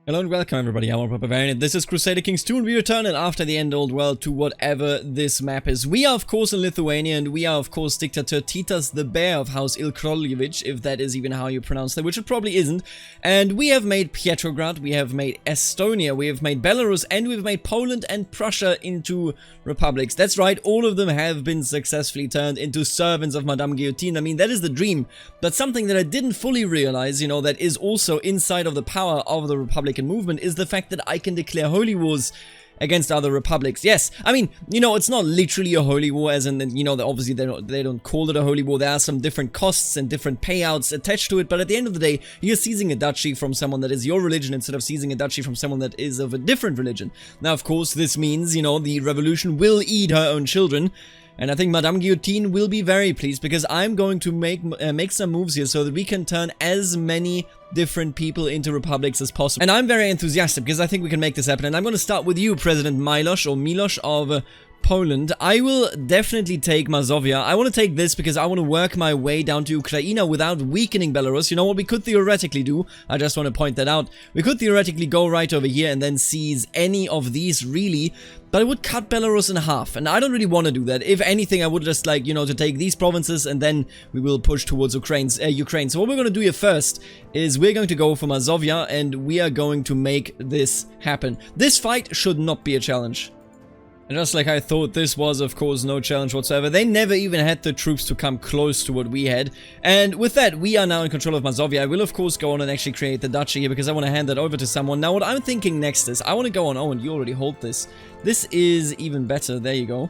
Hello and welcome everybody, I'm Barbarian. This is Crusader Kings 2 and we return it after the end old world to whatever this map is. We are of course in Lithuania and we are of course dictator Titas the Bear of House Ilkroljevic, if that is even how you pronounce that, which it probably isn't. And we have made Petrograd, we have made Estonia, we have made Belarus, and we've made Poland and Prussia into republics. That's right, all of them have been successfully turned into servants of Madame Guillotine. I mean, that is the dream. But something that I didn't fully realize, you know, that is also inside of the power of the Republican movement is the fact that I can declare holy wars against other republics. Yes, I mean, you know, it's not literally a holy war, as in, you know, obviously they don't call it a holy war. There are some different costs and different payouts attached to it, but at the end of the day, you're seizing a duchy from someone that is your religion instead of seizing a duchy from someone that is of a different religion. Now, of course, this means, you know, the revolution will eat her own children. And I think Madame Guillotine will be very pleased because I'm going to make some moves here so that we can turn as many different people into republics as possible. And I'm very enthusiastic because I think we can make this happen. And I'm going to start with you, President Miloš of Poland. I will definitely take Masovia. I want to take this because I want to work my way down to Ukraine without weakening Belarus. You know what we could theoretically do? I just want to point that out. We could theoretically go right over here and then seize any of these really, but it would cut Belarus in half, and I don't really want to do that. If anything, I would just like, you know, to take these provinces and then we will push towards Ukraine. So what we're going to do here first is we're going to go for Masovia and we are going to make this happen. This fight should not be a challenge. And just like I thought, this was of course no challenge whatsoever. They never even had the troops to come close to what we had. And with that, we are now in control of Masovia. I will of course go on and actually create the duchy here because I want to hand that over to someone. Now what I'm thinking next is, I want to go on, oh, and you already hold this. This is even better, there you go.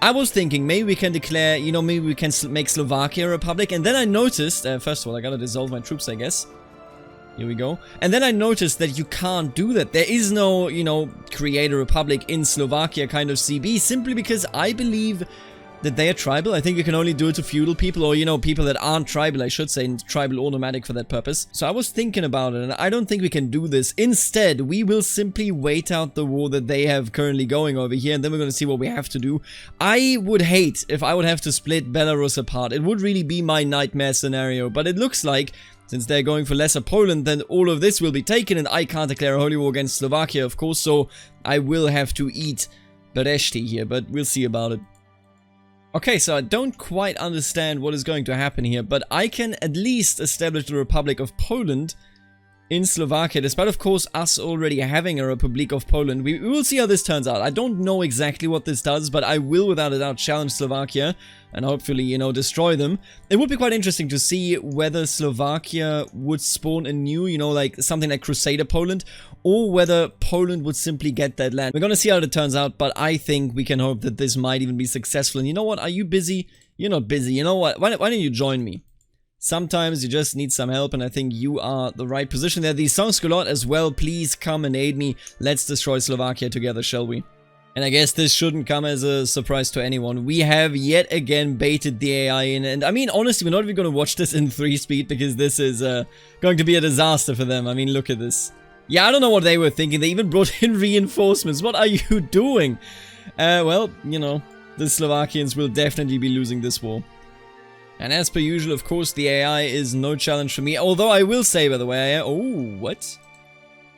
I was thinking maybe we can declare, you know, maybe we can make Slovakia a republic. And then I noticed, first of all, I gotta dissolve my troops, I guess. Here we go. And then I noticed that you can't do that. There is no, you know, create a republic in Slovakia kind of CB, simply because I believe that they are tribal. I think you can only do it to feudal people, or, you know, people that aren't tribal, I should say, tribal or nomadic for that purpose. So I was thinking about it, and I don't think we can do this. Instead, we will simply wait out the war that they have currently going over here, and then we're going to see what we have to do. I would hate if I would have to split Belarus apart. It would really be my nightmare scenario, but it looks like, since they're going for lesser Poland, then all of this will be taken, and I can't declare a holy war against Slovakia, of course, so I will have to eat Bereshti here, but we'll see about it. Okay, so I don't quite understand what is going to happen here, but I can at least establish the Republic of Poland in Slovakia, despite of course us already having a Republic of Poland. We will see how this turns out. I don't know exactly what this does, but I will without a doubt challenge Slovakia and hopefully, you know, destroy them. It would be quite interesting to see whether Slovakia would spawn a new, you know, like something like Crusader Poland, or whether Poland would simply get that land. We're gonna see how it turns out, but I think we can hope that this might even be successful. And you know what? Are you busy? You're not busy. You know what? Why don't you join me? Sometimes you just need some help, and I think you are the right position there. The Sansculot as well, please come and aid me. Let's destroy Slovakia together, shall we? And I guess this shouldn't come as a surprise to anyone. We have yet again baited the AI in, and I mean, honestly, we're not even going to watch this in 3-speed because this is going to be a disaster for them. I mean, look at this. Yeah, I don't know what they were thinking. They even brought in reinforcements. What are you doing? Well, you know, the Slovakians will definitely be losing this war. And as per usual, of course, the AI is no challenge for me. Although I will say, by the way,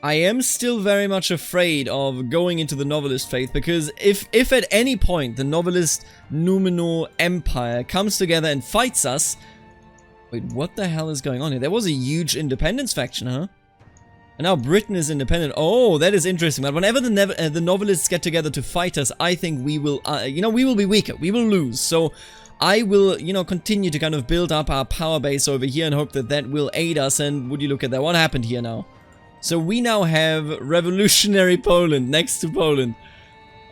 I am still very much afraid of going into the Novelist faith, because if at any point the Novelist Numenor Empire comes together and fights us... Wait, what the hell is going on here? There was a huge independence faction, huh? And now Britain is independent. Oh, that is interesting. But whenever the Novelists get together to fight us, I think we will, you know, we will be weaker. We will lose. So I will, you know, continue to kind of build up our power base over here and hope that that will aid us. And would you look at that? What happened here now? So we now have revolutionary Poland next to Poland.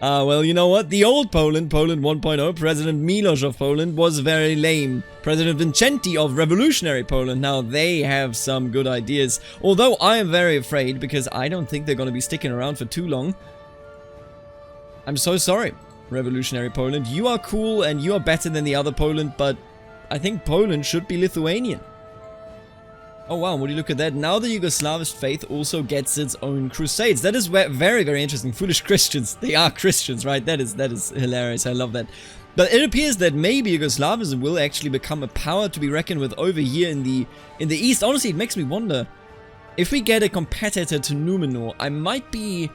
Well, you know what? The old Poland, Poland 1.0, President Miloš of Poland was very lame. President Vincenti of revolutionary Poland, now they have some good ideas. Although I am very afraid because I don't think they're going to be sticking around for too long. I'm so sorry, revolutionary Poland. You are cool and you are better than the other Poland, but I think Poland should be Lithuanian. Oh wow, would you look at that? Now the Yugoslavist faith also gets its own crusades. That is very, very interesting. Foolish Christians. They are Christians, right? That is hilarious. I love that. But it appears that maybe Yugoslavism will actually become a power to be reckoned with over here in the East. Honestly, it makes me wonder, if we get a competitor to Numenor, I might be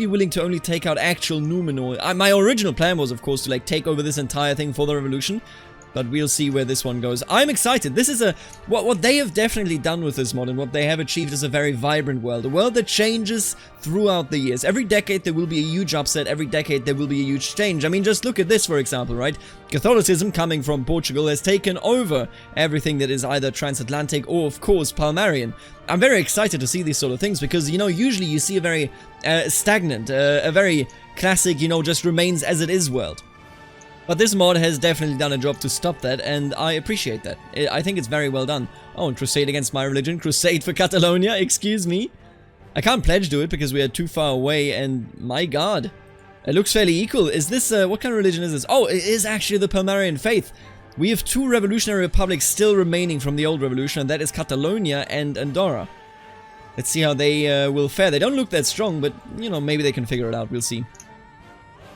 willing to only take out actual Numenor. My original plan was, of course, to like take over this entire thing for the revolution, but we'll see where this one goes. I'm excited. This is what they have definitely done with this mod, and what they have achieved is a very vibrant world. A world that changes throughout the years. Every decade there will be a huge upset. Every decade there will be a huge change. I mean, just look at this, for example, right? Catholicism, coming from Portugal, has taken over everything that is either transatlantic or, of course, Palmarian. I'm very excited to see these sort of things because, you know, usually you see a very stagnant, a very classic, you know, just remains as it is world. But this mod has definitely done a job to stop that, and I appreciate that. I think it's very well done. Oh, and Crusade against my religion. Crusade for Catalonia, excuse me. I can't pledge to it because we are too far away, and my god. It looks fairly equal. Is this, what kind of religion is this? Oh, it is actually the Palmarian faith. We have two revolutionary republics still remaining from the old revolution, and that is Catalonia and Andorra. Let's see how they will fare. They don't look that strong, but, you know, maybe they can figure it out. We'll see.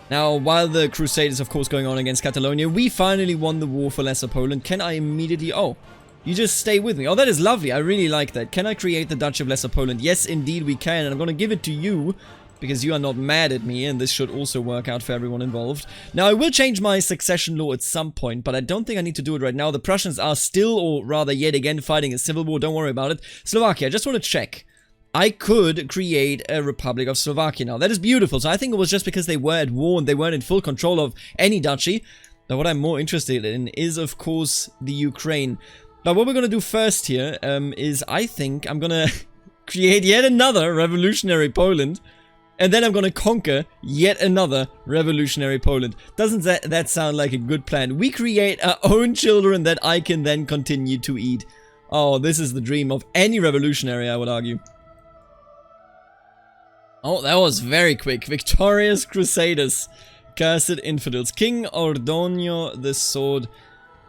Now, while the Crusade is, of course, going on against Catalonia, we finally won the war for Lesser Poland. Can I immediately... Oh, you just stay with me. Oh, that is lovely. I really like that. Can I create the Duchy of Lesser Poland? Yes, indeed, we can. And I'm going to give it to you, because you are not mad at me, and this should also work out for everyone involved. Now, I will change my succession law at some point, but I don't think I need to do it right now. The Prussians are still, or rather yet again, fighting a civil war. Don't worry about it. Slovakia, I just want to check. I could create a Republic of Slovakia now. That is beautiful. So I think it was just because they were at war and they weren't in full control of any duchy. But what I'm more interested in is, of course, the Ukraine. But what we're going to do first here is I think I'm going to create yet another revolutionary Poland. And then I'm going to conquer yet another revolutionary Poland. Doesn't that sound like a good plan? We create our own children that I can then continue to eat. Oh, this is the dream of any revolutionary, I would argue. Oh, that was very quick. Victorious Crusaders. Cursed infidels. King Ordonio, the sword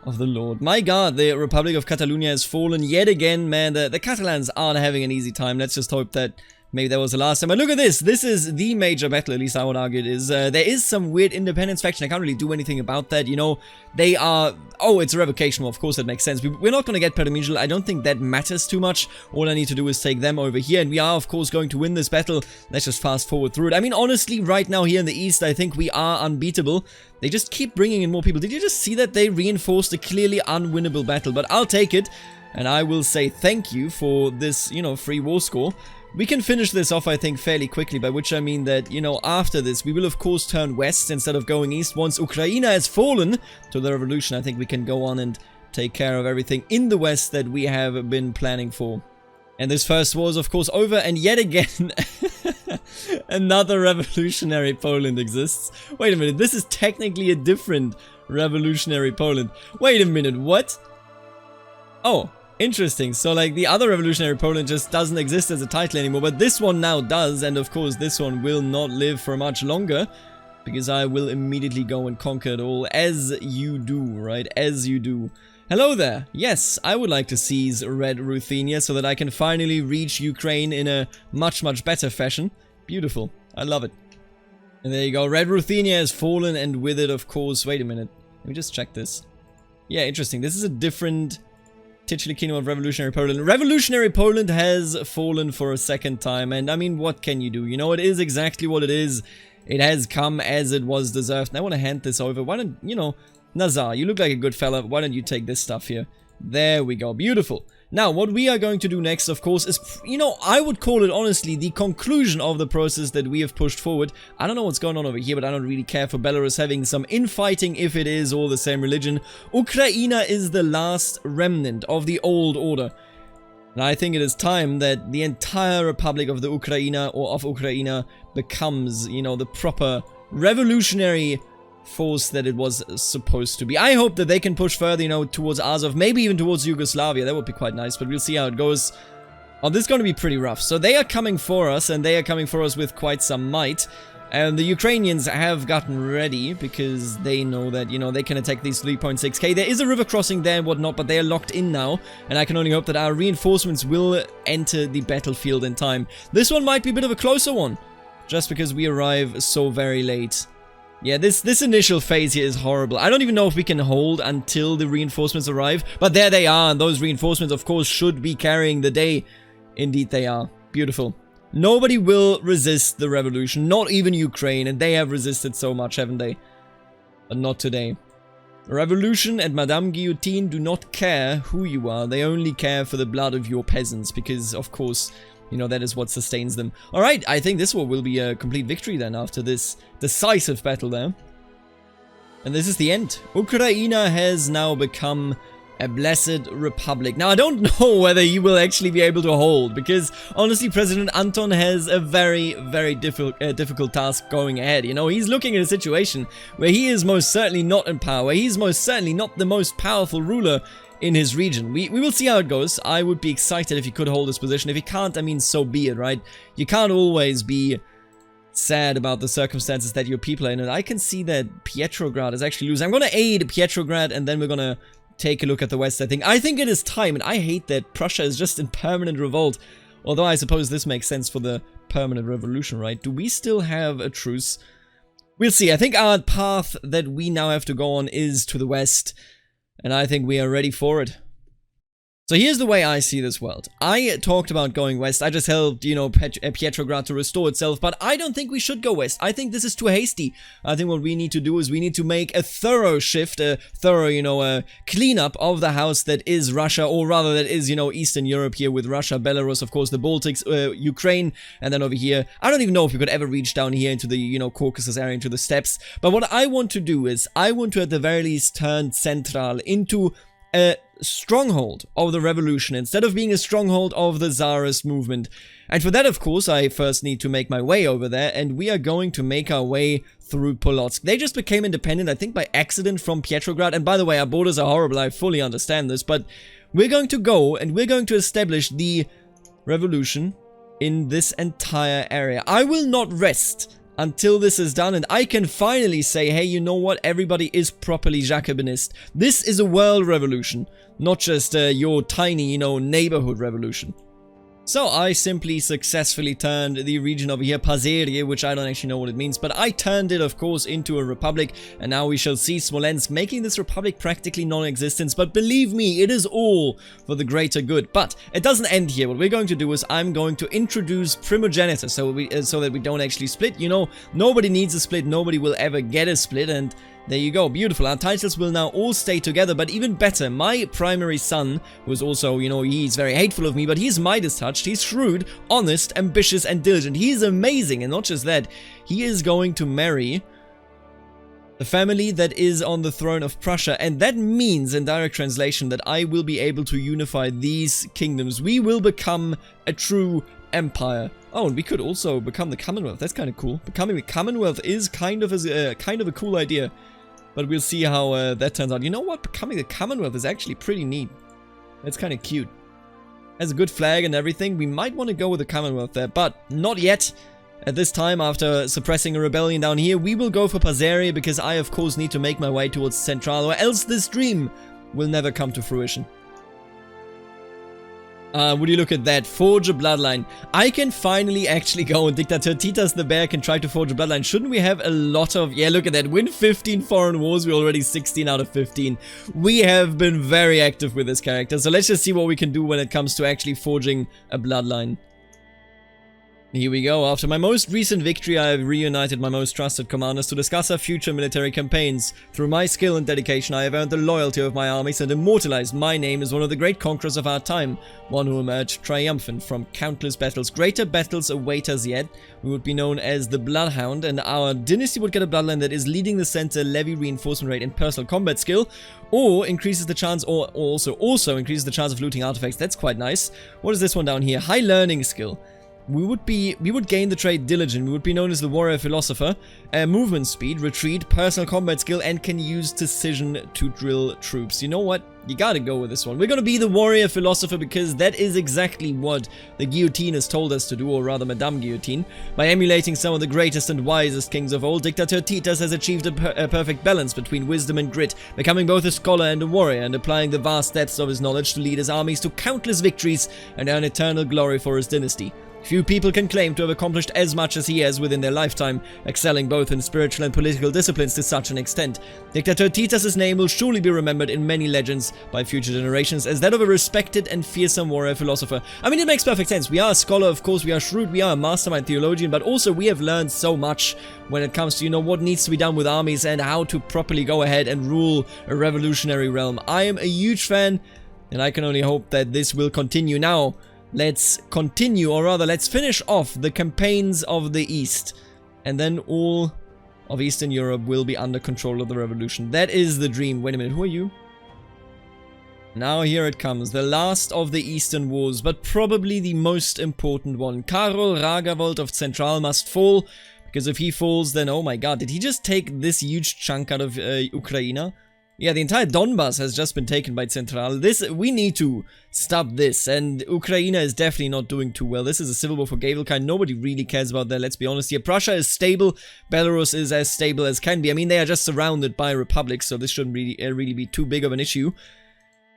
of the Lord. My god, the Republic of Catalonia has fallen yet again, man. The Catalans aren't having an easy time. Let's just hope that maybe that was the last time. But look at this. This is the major battle, at least I would argue it is. There is some weird independence faction. I can't really do anything about that. You know, they are... Oh, it's a revocation. Well, of course, that makes sense. We're not going to get Perdomijel. I don't think that matters too much. All I need to do is take them over here. And we are, of course, going to win this battle. Let's just fast forward through it. I mean, honestly, right now here in the East, I think we are unbeatable. They just keep bringing in more people. Did you just see that they reinforced a clearly unwinnable battle? But I'll take it. And I will say thank you for this, you know, free war score. We can finish this off, I think, fairly quickly, by which I mean that, you know, after this, we will of course turn west instead of going east. Once Ukraine has fallen to the revolution, I think we can go on and take care of everything in the west that we have been planning for. And this first war is, of course, over, and yet again, another revolutionary Poland exists. Wait a minute, this is technically a different revolutionary Poland. Wait a minute, what? Oh. Interesting. So, like, the other revolutionary Poland just doesn't exist as a title anymore, but this one now does, and of course this one will not live for much longer, because I will immediately go and conquer it all, as you do, right? As you do. Hello there. Yes, I would like to seize Red Ruthenia so that I can finally reach Ukraine in a much, much better fashion. Beautiful. I love it. And there you go. Red Ruthenia has fallen, and with it, of course... Wait a minute. Let me just check this. Yeah, interesting. This is a different... Titular Kingdom of Revolutionary Poland. Revolutionary Poland has fallen for a second time, and I mean, what can you do? You know, it is exactly what it is. It has come as it was deserved. And I want to hand this over. Why don't, you know, Nazar, you look like a good fella. Why don't you take this stuff here? There we go. Beautiful. Now, what we are going to do next, of course, is, you know, I would call it, honestly, the conclusion of the process that we have pushed forward. I don't know what's going on over here, but I don't really care for Belarus having some infighting if it is all the same religion. Ukraine is the last remnant of the old order. And I think it is time that the entire Republic of the Ukraine, or of Ukraine, becomes, you know, the proper revolutionary force that it was supposed to be. I hope that they can push further, you know, towards Azov, maybe even towards Yugoslavia. That would be quite nice, but we'll see how it goes. Oh, this is going to be pretty rough. So they are coming for us, and they are coming for us with quite some might. And the Ukrainians have gotten ready, because they know that, you know, they can attack these 3.6k. There is a river crossing there and whatnot, but they are locked in now. And I can only hope that our reinforcements will enter the battlefield in time. This one might be a bit of a closer one, just because we arrive so very late. Yeah, this initial phase here is horrible. I don't even know if we can hold until the reinforcements arrive. But there they are, and those reinforcements, of course, should be carrying the day. Indeed they are. Beautiful. Nobody will resist the revolution, not even Ukraine, and they have resisted so much, haven't they? But not today. The revolution and Madame Guillotine do not care who you are, they only care for the blood of your peasants, because, of course, you know, that is what sustains them. Alright, I think this one will be a complete victory then, after this decisive battle there. And this is the end. Ukraine has now become a blessed republic. Now, I don't know whether he will actually be able to hold, because honestly, President Anton has a very, very difficult task going ahead. You know, he's looking at a situation where he is most certainly not in power. He's most certainly not the most powerful ruler in his region. We will see how it goes. I would be excited if he could hold this position. If he can't, I mean, so be it, right? You can't always be sad about the circumstances that your people are in, and I can see that Petrograd is actually losing. I'm gonna aid Petrograd, and then we're gonna take a look at the West, I think it is time, and I hate that Prussia is just in permanent revolt. Although I suppose this makes sense for the permanent revolution, right? Do we still have a truce? We'll see. I think our path that we now have to go on is to the West, and I think we are ready for it. So here's the way I see this world. I talked about going west. I just helped, you know, Petrograd to restore itself, but I don't think we should go west. I think this is too hasty. I think what we need to do is we need to make a thorough shift, a thorough, you know, cleanup of the house that is Russia, or rather that is, you know, Eastern Europe here with Russia, Belarus, of course, the Baltics, Ukraine, and then over here. I don't even know if we could ever reach down here into the, you know, Caucasus area, into the steppes. But what I want to do is I want to, at the very least, turn Central into a stronghold of the revolution instead of being a stronghold of the Tsarist movement. And for that, of course, I first need to make my way over there, and we are going to make our way through Polotsk. They just became independent, I think, by accident from Petrograd. And by the way, our borders are horrible, I fully understand this, but we're going to go and we're going to establish the revolution in this entire area. I will not rest until this is done, and I can finally say, hey, you know what, everybody is properly Jacobinist. This is a world revolution, not just your tiny, you know, neighborhood revolution. So I simply successfully turned the region over here, Pazerie, which I don't actually know what it means, but I turned it, of course, into a republic, and now we shall see Smolensk making this republic practically non-existent. But believe me, it is all for the greater good. But it doesn't end here. What we're going to do is I'm going to introduce primogeniture, so that we don't actually split. You know, nobody needs a split, nobody will ever get a split, and there you go, beautiful. Our titles will now all stay together, but even better, my primary son, who is also, you know, he's very hateful of me, but he's Midas touched, he's shrewd, honest, ambitious, and diligent. He's amazing, and not just that, he is going to marry the family that is on the throne of Prussia, and that means, in direct translation, that I will be able to unify these kingdoms. We will become a true empire. Oh, and we could also become the Commonwealth. That's kind of cool. Becoming the Commonwealth is kind of a cool idea. But we'll see how that turns out. You know what? Becoming the Commonwealth is actually pretty neat. It's kind of cute. Has a good flag and everything. We might want to go with the Commonwealth there, but not yet. At this time, after suppressing a rebellion down here, we will go for Pazerie, because I, of course, need to make my way towards Central, or else this dream will never come to fruition. Would you look at that? Forge a bloodline. I can finally actually go, and Dictator Titas the Bear can try to forge a bloodline. Shouldn't we have a lot of... Yeah, look at that. Win 15 foreign wars. We're already 16 out of 15. We have been very active with this character. So let's just see what we can do when it comes to actually forging a bloodline. Here we go. After my most recent victory, I have reunited my most trusted commanders to discuss our future military campaigns. Through my skill and dedication, I have earned the loyalty of my armies and immortalized my name as one of the great conquerors of our time, one who emerged triumphant from countless battles. Greater battles await us yet. We would be known as the Bloodhound, and our dynasty would get a bloodline that is leading the center, levy reinforcement rate, and personal combat skill, or increases the chance, or also increases the chance of looting artifacts. That's quite nice. What is this one down here? High learning skill. We would gain the trait Diligent. We would be known as the Warrior Philosopher. Movement speed, retreat, personal combat skill, and can use decision to drill troops. You know what? You gotta go with this one. We're gonna be the Warrior Philosopher, because that is exactly what the Guillotine has told us to do, or rather Madame Guillotine. By emulating some of the greatest and wisest kings of old, Dictator Titas has achieved a perfect balance between wisdom and grit, becoming both a scholar and a warrior, and applying the vast depths of his knowledge to lead his armies to countless victories and earn eternal glory for his dynasty. Few people can claim to have accomplished as much as he has within their lifetime, excelling both in spiritual and political disciplines to such an extent. Dictator Titas' name will surely be remembered in many legends, by future generations as that of a respected and fearsome warrior philosopher. I mean, it makes perfect sense. We are a scholar, of course, we are shrewd, we are a mastermind theologian, but also we have learned so much when it comes to, you know, what needs to be done with armies and how to properly go ahead and rule a revolutionary realm. I am a huge fan, and I can only hope that this will continue. Now, let's continue, or rather, let's finish off the campaigns of the East, and then all of Eastern Europe will be under control of the revolution. That is the dream. Wait a minute, who are you? Now here it comes, the last of the Eastern Wars, but probably the most important one. Karol Ragavold of Central must fall, because if he falls, then oh my god, did he just take this huge chunk out of Ukraine? Yeah, the entire Donbass has just been taken by Central. We need to stop this, and Ukraine is definitely not doing too well. This is a civil war for Gavelkind. Nobody really cares about that, let's be honest here. Prussia is stable. Belarus is as stable as can be. I mean, they are just surrounded by republics, so this shouldn't really be too big of an issue.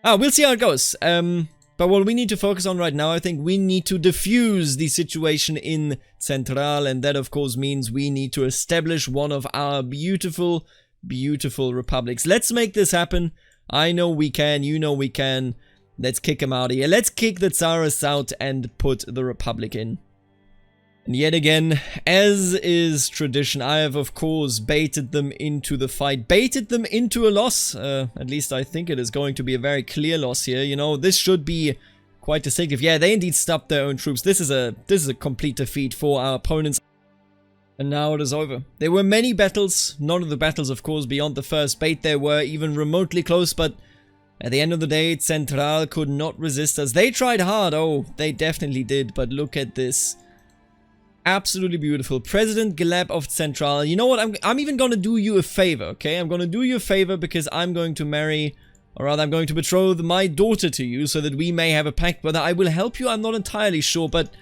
We'll see how it goes. But what we need to focus on right now, I think we need to diffuse the situation in Central, and that of course means we need to establish one of our beautiful republics. Let's make this happen. I know we can, you know we can. Let's kick him out of here. Let's kick the Tsarists out and put the republic in. And yet again, as is tradition, I have of course baited them into the fight. Baited them into a loss. At least I think it is going to be a very clear loss here. You know, this should be quite distinctive. Yeah, they indeed stopped their own troops. This is a complete defeat for our opponents. And now it is over. There were many battles, none of the battles of course beyond the first bait there were even remotely close, but at the end of the day, Central could not resist us. They tried hard, oh, they definitely did, but look at this. Absolutely beautiful. President Gleb of Central. You know what, I'm even gonna do you a favor, okay? I'm gonna do you a favor because I'm going to marry, or rather I'm going to betroth my daughter to you so that we may have a pact. Whether I will help you, I'm not entirely sure, but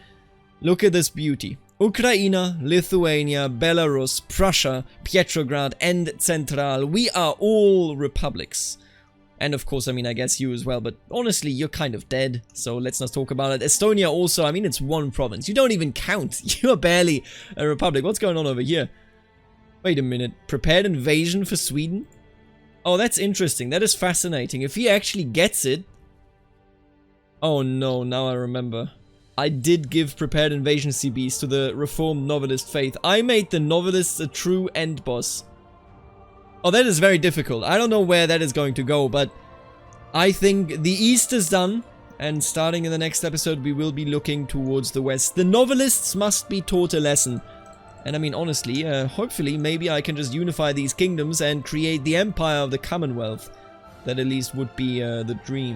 look at this beauty. Ukraine, Lithuania, Belarus, Prussia, Petrograd, and Central. We are all republics. And of course, I mean, I guess you as well, but honestly, you're kind of dead, so let's not talk about it. Estonia also, I mean, it's one province. You don't even count. You are barely a republic. What's going on over here? Wait a minute. Prepared invasion for Sweden? Oh, that's interesting. That is fascinating. If he actually gets it... Oh no, now I remember. I did give prepared invasion CBs to the reformed novelist faith. I made the novelists a true end boss. Oh, that is very difficult. I don't know where that is going to go, but I think the East is done, and starting in the next episode, we will be looking towards the West. The novelists must be taught a lesson. And I mean, honestly, hopefully, maybe I can just unify these kingdoms and create the empire of the Commonwealth. That at least would be the dream.